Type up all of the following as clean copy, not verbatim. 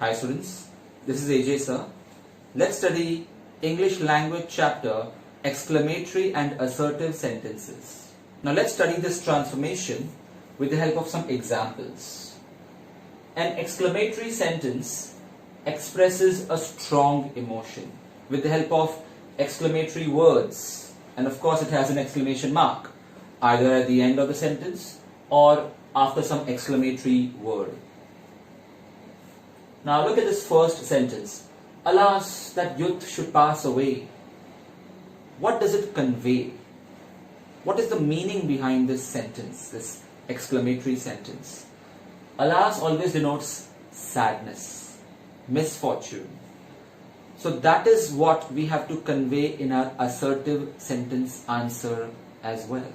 Hi students, this is AJ sir. Let's study English language chapter exclamatory and assertive sentences. Now let's study this transformation with the help of some examples. An exclamatory sentence expresses a strong emotion with the help of exclamatory words, and of course it has an exclamation mark either at the end of the sentence or after some exclamatory word. Now look at this first sentence. Alas, that youth should pass away. What does it convey? What is the meaning behind this sentence, this exclamatory sentence? Alas always denotes sadness, misfortune. So that is what we have to convey in our assertive sentence answer as well.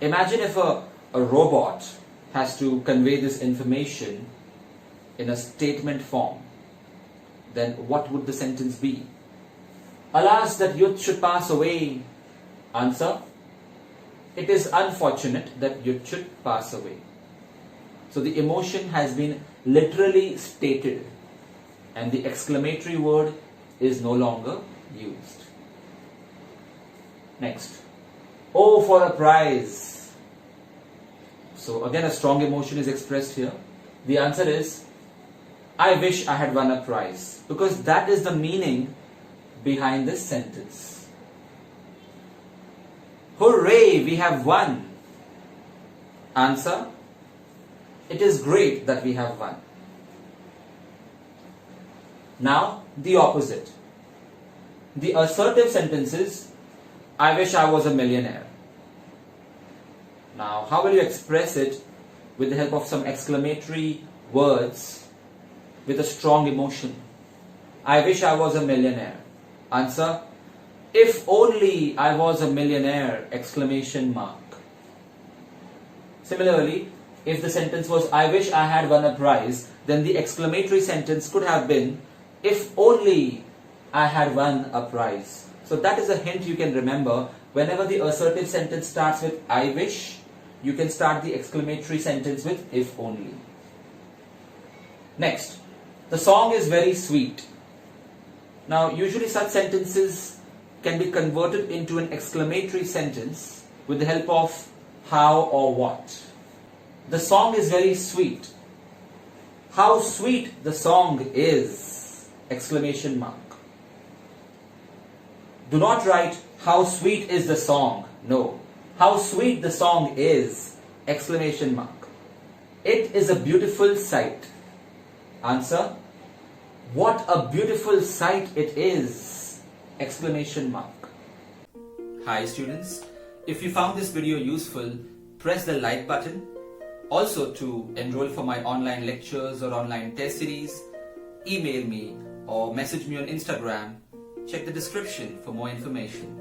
Imagine if a robot has to convey this information in a statement form, then what would the sentence be? Alas, that youth should pass away. Answer: it is unfortunate that youth should pass away. So the emotion has been literally stated and the exclamatory word is no longer used. Next, oh, for a prize. So again a strong emotion is expressed here. The answer is I wish I had won a prize, because that is the meaning behind this sentence. Hooray, we have won. Answer: it is great that we have won. Now the opposite. The assertive sentence is I wish I was a millionaire. Now how will you express it with the help of some exclamatory words with a strong emotion? I wish I was a millionaire. Answer: if only I was a millionaire! Exclamation mark. Similarly, if the sentence was I wish I had won a prize, then the exclamatory sentence could have been if only I had won a prize. So that is a hint you can remember. Whenever the assertive sentence starts with I wish, you can start the exclamatory sentence with if only. Next, the song is very sweet. Now usually such sentences can be converted into an exclamatory sentence with the help of how or what. The song is very sweet. How sweet the song is! Exclamation mark. Do not write how sweet is the song. No. How sweet the song is! Exclamation mark. It is a beautiful sight. Answer: what a beautiful sight it is! Exclamation mark. Hi students, if you found this video useful, press the like button. Also, to enroll for my online lectures or online test series, email me or message me on Instagram. Check the description for more information.